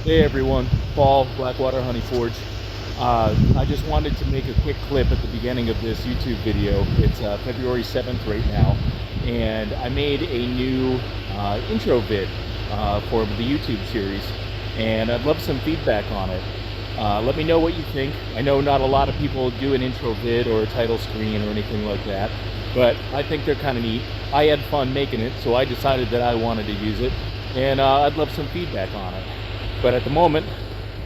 Hey everyone, Paul, Blackwater Honey Forge. I just wanted to make a quick clip at the beginning of this YouTube video. It's February 7th right now, and I made a new intro vid for the YouTube series, and I'd love some feedback on it. Let me know what you think. I know not a lot of people do an intro vid or a title screen or anything like that, but I think they're kind of neat. I had fun making it, so I decided that I wanted to use it, and I'd love some feedback on it. But at the moment,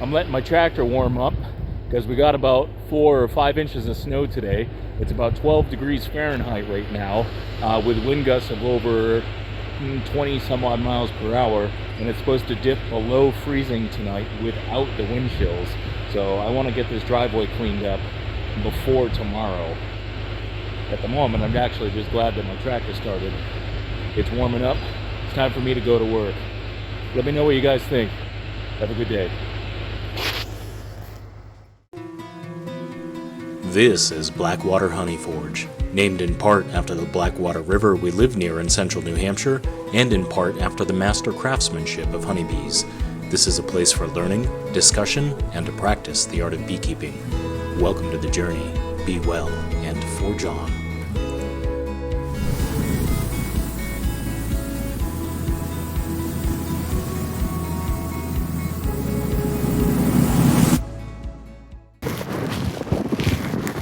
I'm letting my tractor warm up because we got about 4 or 5 inches of snow today. It's about 12 degrees Fahrenheit right now, with wind gusts of over 20 some odd miles per hour, and it's supposed to dip below freezing tonight without the wind chills. So I want to get this driveway cleaned up before tomorrow. At the moment, I'm actually just glad that my tractor started. It's warming up. It's time for me to go to work. Let me know what you guys think. Have a good day. This is Blackwater Honey Forge, named in part after the Blackwater River we live near in central New Hampshire, and in part after the master craftsmanship of honeybees. This is a place for learning, discussion, and to practice the art of beekeeping. Welcome to the journey. Be well and forge on.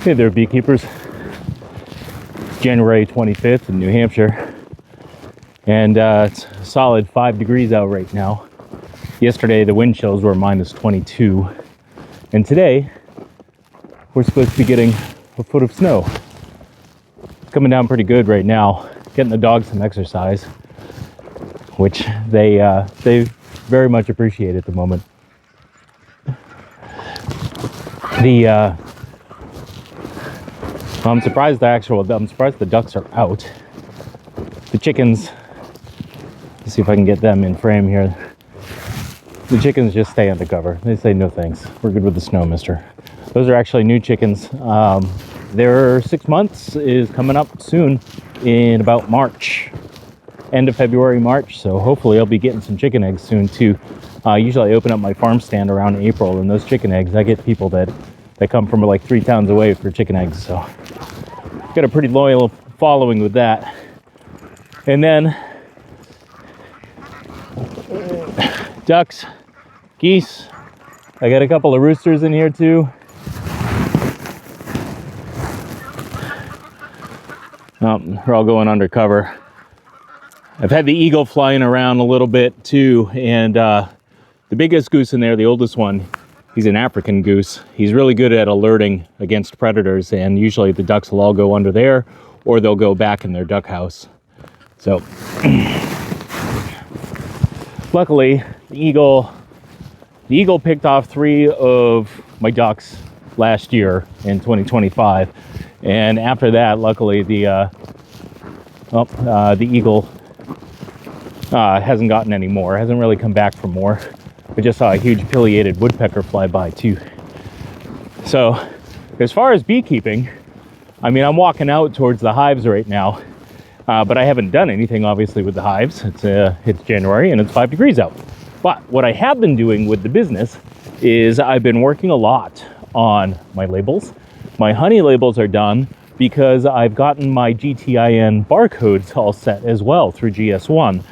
Hey there, beekeepers. It's January 25th in New Hampshire, and it's a solid 5 degrees out right now. Yesterday the wind chills were minus 22, and today we're supposed to be getting a foot of snow. It's coming down pretty good right now, getting the dogs some exercise, which they very much appreciate at the moment. I'm surprised the ducks are out. The chickens, let's see if I can get them in frame here. The chickens just stay under cover. They say, no thanks, we're good with the snow, mister. Those are actually new chickens. Their 6 months is coming up soon, in about March, end of February, March. So hopefully I'll be getting some chicken eggs soon too. Usually I open up my farm stand around April, and those chicken eggs, I get people that come from like 3 towns away for chicken eggs. So got a pretty loyal following with that. And then ducks, geese. I got a couple of roosters in here too. They're all going undercover. I've had the eagle flying around a little bit too, and the biggest goose in there, the oldest one, he's an African goose. He's really good at alerting against predators, and usually the ducks will all go under there, or they'll go back in their duck house. So luckily the eagle picked off 3 of my ducks last year in 2025, and after that, luckily the eagle hasn't gotten any more, hasn't really come back for more. I just saw a huge pileated woodpecker fly by too. So as far as beekeeping, I mean, I'm walking out towards the hives right now, but I haven't done anything obviously with the hives. It's January and it's 5 degrees out. But what I have been doing with the business is I've been working a lot on my labels. My honey labels are done because I've gotten my GTIN barcodes all set as well through GS1.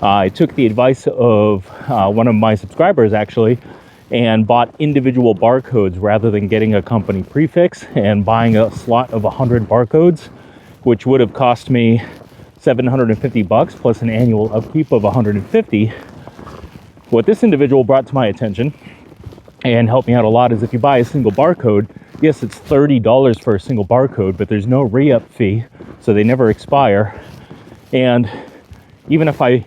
I took the advice of one of my subscribers actually, and bought individual barcodes rather than getting a company prefix and buying a slot of 100 barcodes, which would have cost me $750 plus an annual upkeep of $150. What this individual brought to my attention and helped me out a lot is if you buy a single barcode, yes, it's $30 for a single barcode, but there's no re-up fee, so they never expire. And even if I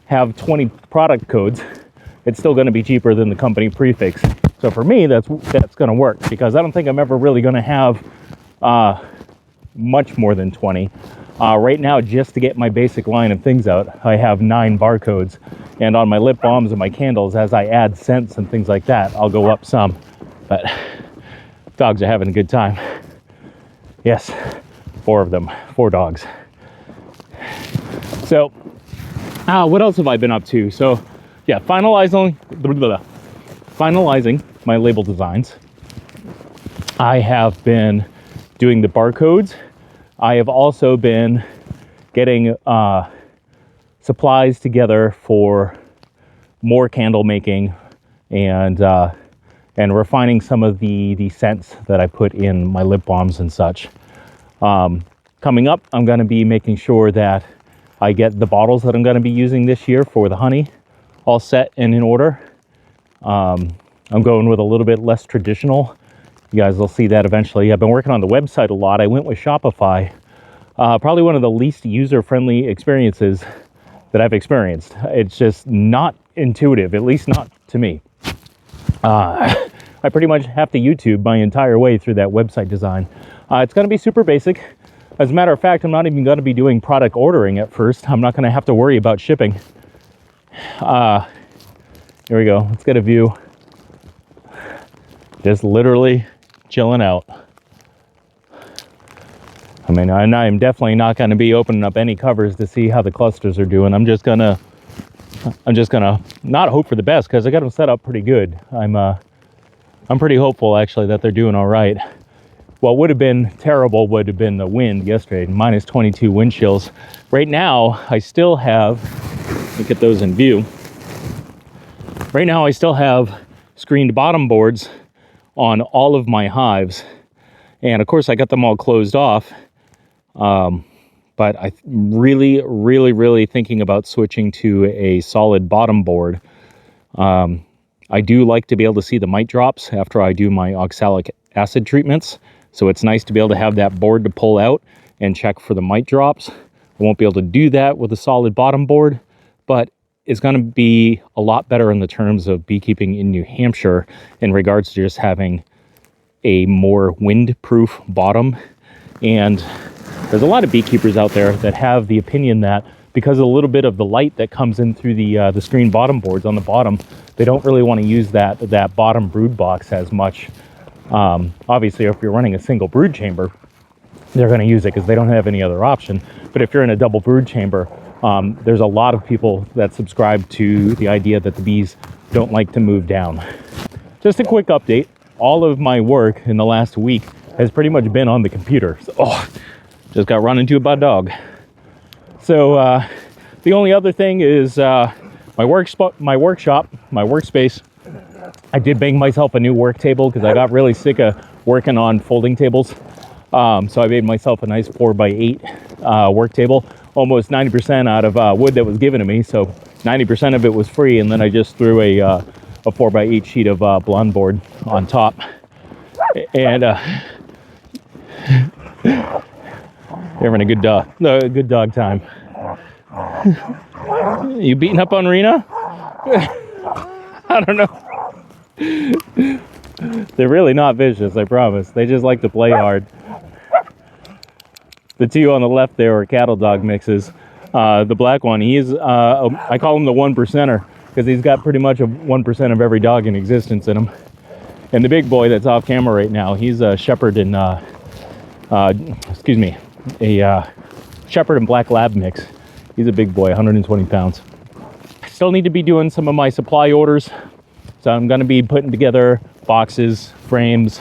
have 20 product codes, it's still going to be cheaper than the company prefix. So for me, that's going to work, because I don't think I'm ever really going to have much more than 20. Right now, just to get my basic line of things out, I have 9 barcodes, and on my lip balms and my candles, as I add scents and things like that, I'll go up some. But dogs are having a good time. Yes, 4 of them, 4 dogs. So what else have I been up to? So yeah, finalizing my label designs. I have been doing the barcodes. I have also been getting supplies together for more candle making and refining some of the scents that I put in my lip balms and such. Coming up, I'm going to be making sure that I get the bottles that I'm going to be using this year for the honey all set and in order. I'm going with a little bit less traditional. You guys will see that eventually. I've been working on the website a lot. I went with Shopify. Probably one of the least user-friendly experiences that I've experienced. It's just not intuitive, at least not to me. I pretty much have to YouTube my entire way through that website design. It's going to be super basic. As a matter of fact, I'm not even going to be doing product ordering at first. I'm not going to have to worry about shipping. Here we go. Let's get a view. Just literally chilling out. I mean, I'm definitely not going to be opening up any covers to see how the clusters are doing. I'm just gonna not hope for the best, because I got them set up pretty good. I'm pretty hopeful actually that they're doing all right. What would have been terrible would have been the wind yesterday, minus 22 wind chills. Right now, I still have, let me get those in view. Right now, I still have screened bottom boards on all of my hives. And of course, I got them all closed off. But I'm really thinking about switching to a solid bottom board. I do like to be able to see the mite drops after I do my oxalic acid treatments. So it's nice to be able to have that board to pull out and check for the mite drops. I won't be able to do that with a solid bottom board, but it's going to be a lot better in the terms of beekeeping in New Hampshire in regards to just having a more wind-proof bottom. And there's a lot of beekeepers out there that have the opinion that because of a little bit of the light that comes in through the screen bottom boards on the bottom, they don't really want to use that bottom brood box as much. Obviously, if you're running a single brood chamber, they're going to use it because they don't have any other option. But if you're in a double brood chamber, there's a lot of people that subscribe to the idea that the bees don't like to move down. Just a quick update. All of my work in the last week has pretty much been on the computer. So, just got run into by a dog. So the only other thing is my workshop, my workspace. I did bang myself a new work table because I got really sick of working on folding tables. So I made myself a nice 4x8 work table, almost 90% out of wood that was given to me. So 90% of it was free, and then I just threw a 4x8 sheet of blonde board on top. And you're having a good dog time. You beating up on Rena? I don't know. They're really not vicious, I promise. They just like to play hard. The two on the left there are cattle dog mixes. The black one, I call him the 1%er because he's got pretty much a 1% of every dog in existence in him. And the big boy that's off camera right now, he's a shepherd and a shepherd and black lab mix. He's a big boy, 120 pounds. Still need to be doing some of my supply orders. So I'm going to be putting together boxes, frames,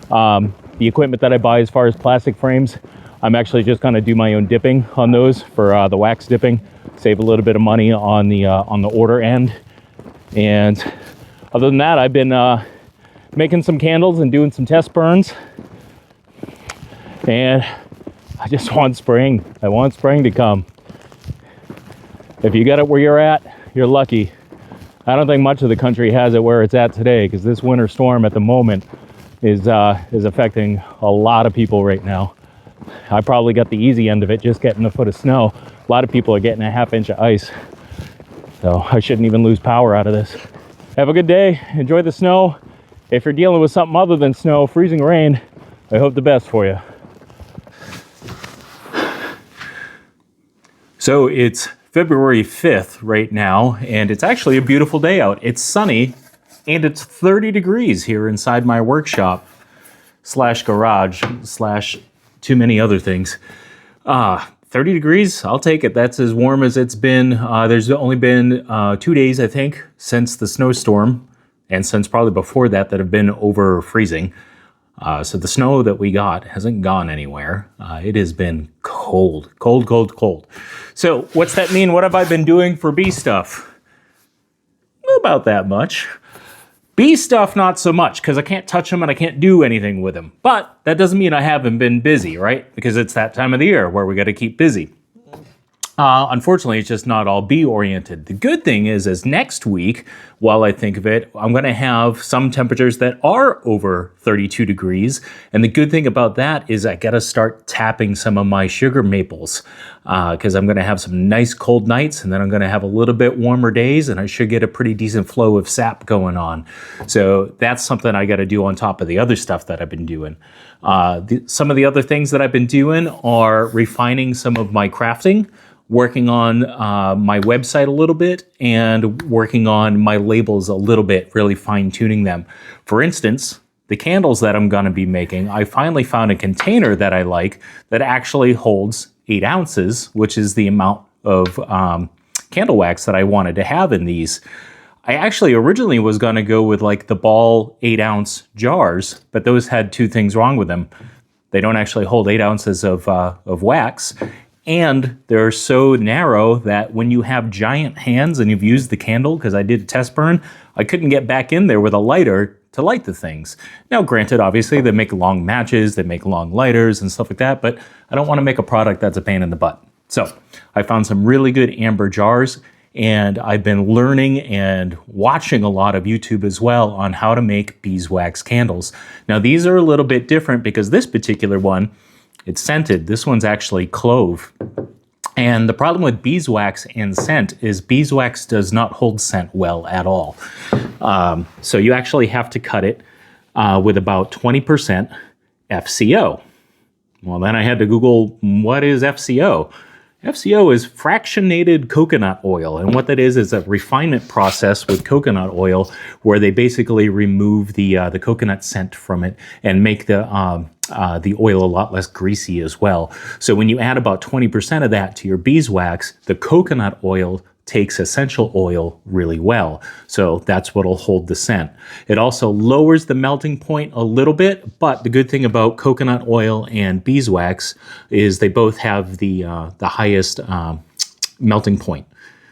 the equipment that I buy as far as plastic frames. I'm actually just going to do my own dipping on those for the wax dipping, save a little bit of money on the order end. And other than that, I've been making some candles and doing some test burns. And I just want spring. I want spring to come. If you got it where you're at, you're lucky. I don't think much of the country has it where it's at today, because this winter storm at the moment is affecting a lot of people right now. I probably got the easy end of it, just getting a foot of snow. A lot of people are getting a half-inch of ice. So I shouldn't even lose power out of this. Have a good day. Enjoy the snow. If you're dealing with something other than snow, freezing rain, I hope the best for you. So it's February 5th right now, and it's actually a beautiful day out. It's sunny, and it's 30 degrees here inside my workshop / garage / too many other things. 30 degrees, I'll take it. That's as warm as it's been. There's only been 2 days, I think, since the snowstorm, and since probably before that have been over freezing. So the snow that we got hasn't gone anywhere. It has been cold, cold, cold, cold. So what's that mean? What have I been doing for bee stuff? About that much. Bee stuff, not so much, because I can't touch them and I can't do anything with them. But that doesn't mean I haven't been busy, right? Because it's that time of the year where we got to keep busy. Unfortunately, it's just not all bee-oriented. The good thing is next week, while I think of it, I'm going to have some temperatures that are over 32 degrees. And the good thing about that is I got to start tapping some of my sugar maples because I'm going to have some nice cold nights, and then I'm going to have a little bit warmer days, and I should get a pretty decent flow of sap going on. So that's something I got to do on top of the other stuff that I've been doing. Some of the other things that I've been doing are refining some of my crafting, working on my website a little bit, and working on my labels a little bit, really fine-tuning them. For instance, the candles that I'm going to be making, I finally found a container that I like that actually holds 8 ounces, which is the amount of candle wax that I wanted to have in these. I actually originally was going to go with like the ball 8-ounce jars, but those had 2 things wrong with them. They don't actually hold 8 ounces of wax, and they're so narrow that when you have giant hands and you've used the candle, because I did a test burn, I couldn't get back in there with a lighter to light the things. Now, granted, obviously, they make long matches, they make long lighters and stuff like that, but I don't want to make a product that's a pain in the butt. So I found some really good amber jars, and I've been learning and watching a lot of YouTube as well on how to make beeswax candles. Now, these are a little bit different because this particular one, it's scented. This one's actually clove. And the problem with beeswax and scent is beeswax does not hold scent well at all. So you actually have to cut it with about 20% FCO. Well, then I had to Google, what is FCO? FCO is fractionated coconut oil. And what that is a refinement process with coconut oil where they basically remove the coconut scent from it and make the oil a lot less greasy as well. So when you add about 20% of that to your beeswax, the coconut oil takes essential oil really well. So that's what'll hold the scent. It also lowers the melting point a little bit, but the good thing about coconut oil and beeswax is they both have the highest melting point.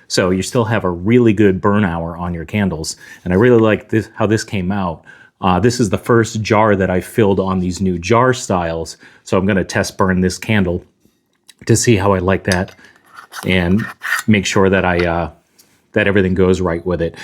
So you still have a really good burn hour on your candles. And I really like this, how this came out. This is the first jar that I filled on these new jar styles. So I'm going to test burn this candle to see how I like that and make sure that that everything goes right with it.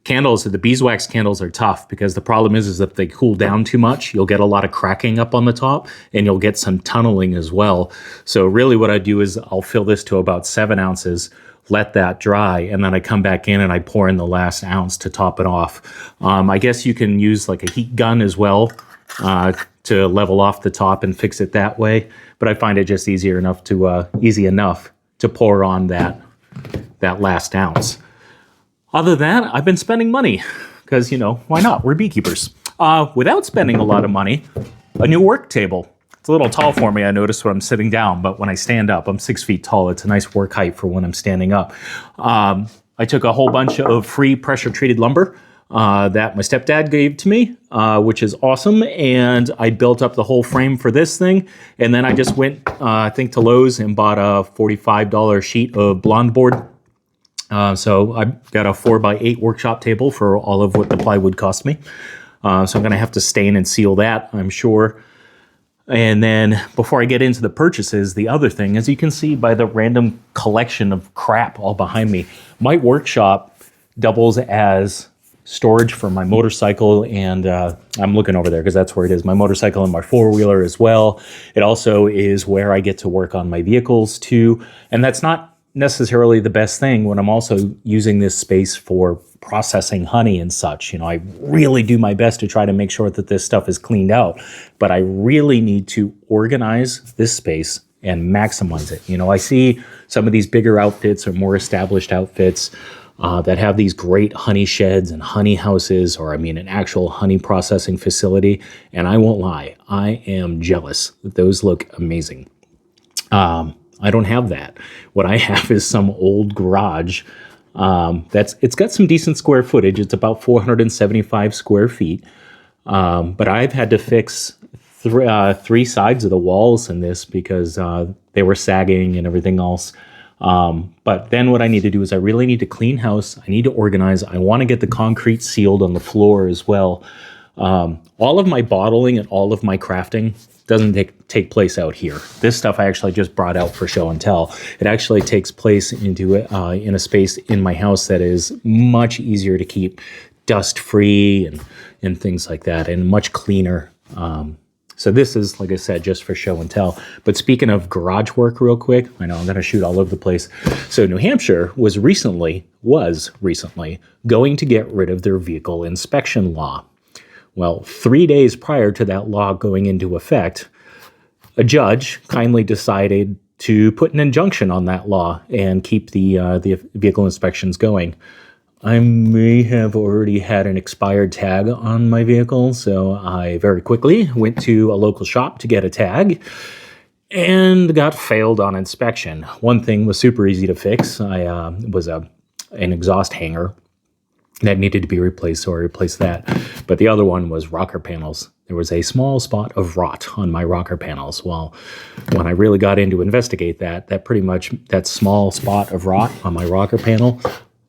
Candles, the beeswax candles are tough because the problem is if they cool down too much, you'll get a lot of cracking up on the top and you'll get some tunneling as well. So really what I do is I'll fill this to about 7 ounces, let that dry, and then I come back in and I pour in the last ounce to top it off. I guess you can use like a heat gun as well to level off the top and fix it that way. But I find it just easy enough to pour on that last ounce. Other than that, I've been spending money because, why not? We're beekeepers. Without spending a lot of money, a new work table. It's a little tall for me, I noticed, when I'm sitting down, but when I stand up, I'm 6 feet tall. It's a nice work height for when I'm standing up. I took a whole bunch of free pressure-treated lumber that my stepdad gave to me, which is awesome. And I built up the whole frame for this thing. And then I just went, I think, to Lowe's and bought a $45 sheet of blonde board. So I got a 4x8 workshop table for all of what the plywood cost me. So I'm going to have to stain and seal that, I'm sure. And then before I get into the purchases, the other thing, as you can see by the random collection of crap all behind me, my workshop doubles as storage for my motorcycle, and I'm looking over there because that's where it is, my motorcycle and my four-wheeler as well. It also is where I get to work on my vehicles too, and that's not necessarily the best thing when I'm also using this space for processing honey and such. I really do my best to try to make sure that this stuff is cleaned out, but I really need to organize this space and maximize it. I see some of these bigger outfits or more established outfits that have these great honey sheds and honey houses, or an actual honey processing facility. And I won't lie, I am jealous that those look amazing. I don't have that. What I have is some old garage. It's got some decent square footage. It's about 475 square feet. But I've had to fix three sides of the walls in this because they were sagging and everything else. But then what I need to do is I really need to clean house. I need to organize. I want to get the concrete sealed on the floor as well. All of my bottling and all of my crafting doesn't take place out here. This stuff I actually just brought out for show and tell. It actually takes place in a space in my house that is much easier to keep dust free and things like that, and much cleaner. So this is, like I said, just for show and tell. But speaking of garage work real quick, I know I'm going to shoot all over the place. So New Hampshire was recently going to get rid of their vehicle inspection law. Well, 3 days prior to that law going into effect, a judge kindly decided to put an injunction on that law and keep the vehicle inspections going. I may have already had an expired tag on my vehicle, so I very quickly went to a local shop to get a tag and got failed on inspection. One thing was super easy to fix. I was an exhaust hanger that needed to be replaced, so I replaced that. But the other one was rocker panels. There was a small spot of rot on my rocker panels. Well, when I really got in to investigate that small spot of rot on my rocker panel,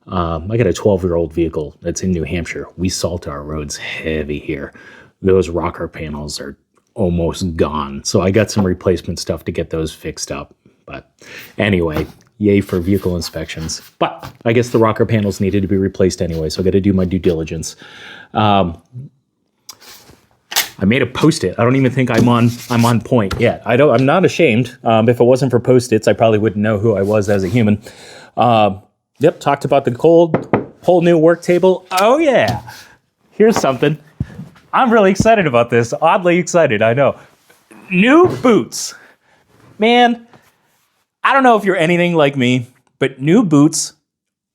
I got a 12-year-old vehicle that's in New Hampshire. We salt our roads heavy here. Those rocker panels are almost gone. So I got some replacement stuff to get those fixed up. But anyway, yay for vehicle inspections. But I guess the rocker panels needed to be replaced anyway, so I got to do my due diligence. I made a Post-it. I don't even think I'm on point yet. I'm not ashamed. If it wasn't for Post-its, I probably wouldn't know who I was as a human. Yep, talked about the whole new work table. Oh yeah, here's something. I'm really excited about this. Oddly excited, I know. New boots. Man, I don't know if you're anything like me, but new boots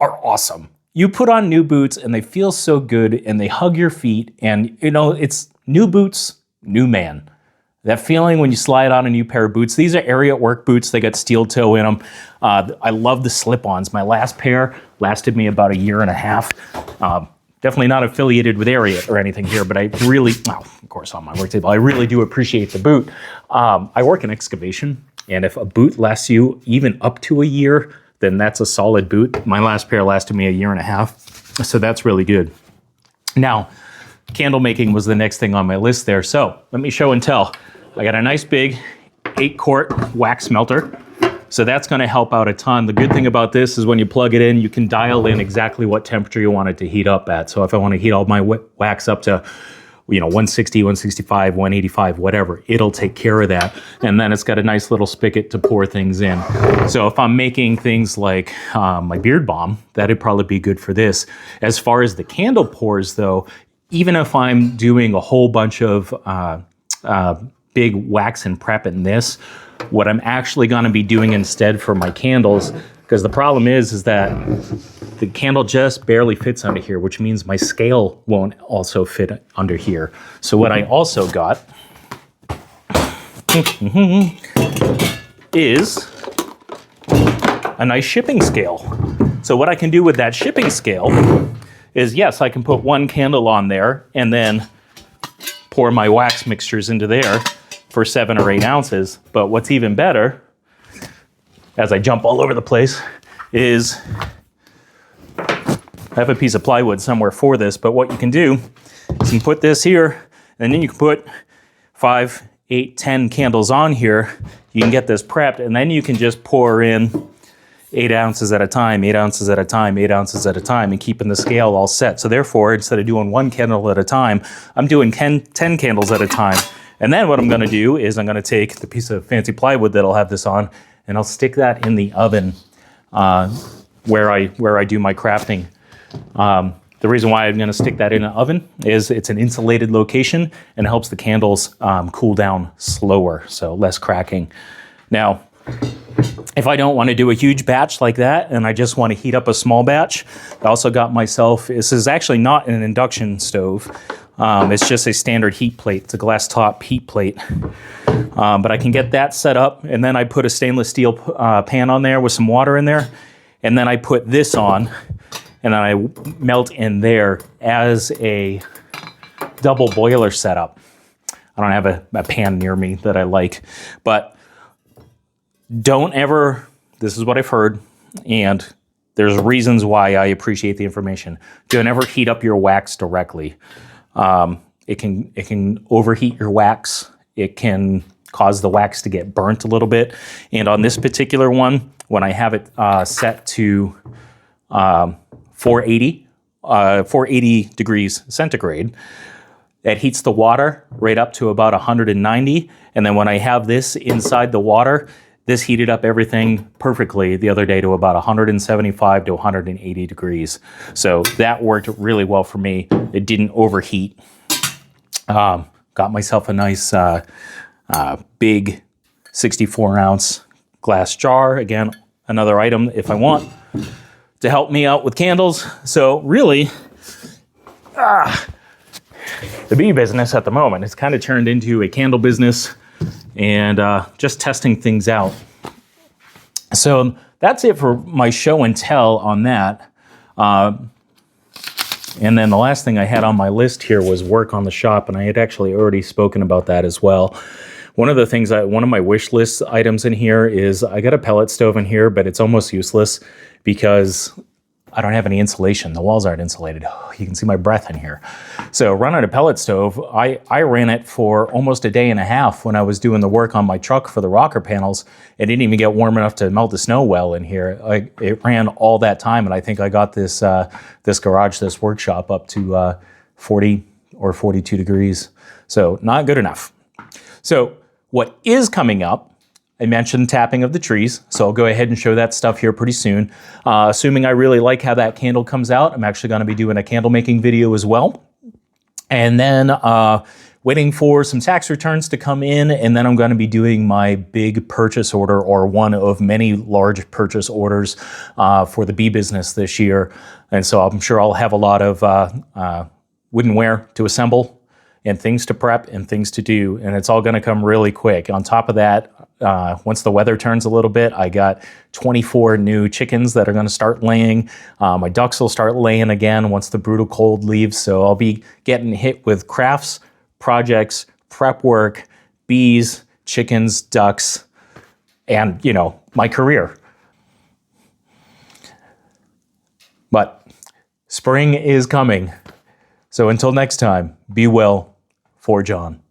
are awesome. You put on new boots and they feel so good and they hug your feet, and it's new boots, new man. That feeling when you slide on a new pair of boots. These are Ariat work boots. They got steel toe in them. I love the slip-ons. My last pair lasted me about 1.5 years. Definitely not affiliated with Ariat or anything here, but I really, of course on my work table, I really do appreciate the boot. I work in excavation, and if a boot lasts you even up to 1 year, then that's a solid boot. My last pair lasted me 1.5 years, so that's really good. Now, candle making was the next thing on my list there, so let me show and tell. I got a nice big 8-quart wax melter, so that's going to help out a ton. The good thing about this is when you plug it in, you can dial in exactly what temperature you want it to heat up at. So if I want to heat all my wax up to 160, 165, 185, whatever, it'll take care of that. And then it's got a nice little spigot to pour things in. So if I'm making things like my beard balm, that'd probably be good for this. As far as the candle pours, though, even if I'm doing a whole bunch of big wax and prep in this, what I'm actually going to be doing instead for my candles, because the problem is that the candle just barely fits under here, which means my scale won't also fit under here. So what I also got is a nice shipping scale. So what I can do with that shipping scale is, yes, I can put one candle on there and then pour my wax mixtures into there for 7 or 8 ounces. But what's even better, as I jump all over the place, is I have a piece of plywood somewhere for this, but what you can do is you can put this here, and then you can put 5, 8, 10 candles on here. You can get this prepped, and then you can just pour in 8 ounces at a time, 8 ounces at a time, 8 ounces at a time, and keeping the scale all set. So therefore, instead of doing 1 candle at a time, I'm doing 10 candles at a time. And then what I'm going to do is I'm going to take the piece of fancy plywood that I'll have this on, and I'll stick that in the oven where I do my crafting. The reason why I'm going to stick that in an oven is it's an insulated location and it helps the candles cool down slower, so less cracking. Now, if I don't want to do a huge batch like that and I just want to heat up a small batch, I also got myself, this is actually not an induction stove. It's just a standard heat plate. It's a glass top heat plate. But I can get that set up, and then I put a stainless steel pan on there with some water in there, and then I put this on, and then I melt in there as a double boiler setup. I don't have a pan near me that I like, but don't ever, this is what I've heard, and there's reasons why I appreciate the information. Don't ever heat up your wax directly. It can overheat your wax. It can cause the wax to get burnt a little bit. And on this particular one, when I have it set to 480 degrees centigrade, that heats the water right up to about 190. And then when I have this inside the water, this heated up everything perfectly the other day to about 175 to 180 degrees. So that worked really well for me. It didn't overheat. Got myself a nice big 64-ounce glass jar. Again, another item if I want to help me out with candles. So really, the bee business at the moment has kind of turned into a candle business and just testing things out. So that's it for my show and tell on that. And then the last thing I had on my list here was work on the shop, and I had actually already spoken about that as well. One of the things, one of my wish list items in here is I got a pellet stove in here, but it's almost useless because I don't have any insulation. The walls aren't insulated. You can see my breath in here. So running a pellet stove, I ran it for almost a day and a half when I was doing the work on my truck for the rocker panels. It didn't even get warm enough to melt the snow well in here. It ran all that time, and I think I got this this workshop up to 40 or 42 degrees. So not good enough. So what is coming up, I mentioned tapping of the trees, so I'll go ahead and show that stuff here pretty soon. Assuming I really like how that candle comes out, I'm actually going to be doing a candle making video as well. And then waiting for some tax returns to come in, and then I'm going to be doing my big purchase order, or one of many large purchase orders for the bee business this year. And so I'm sure I'll have a lot of woodenware to assemble and things to prep and things to do, and it's all going to come really quick. On top of that, once the weather turns a little bit, I got 24 new chickens that are going to start laying. My ducks will start laying again once the brutal cold leaves, so I'll be getting hit with crafts, projects, prep work, bees, chickens, ducks, and, you know, my career. But spring is coming. So until next time, be well, forge on.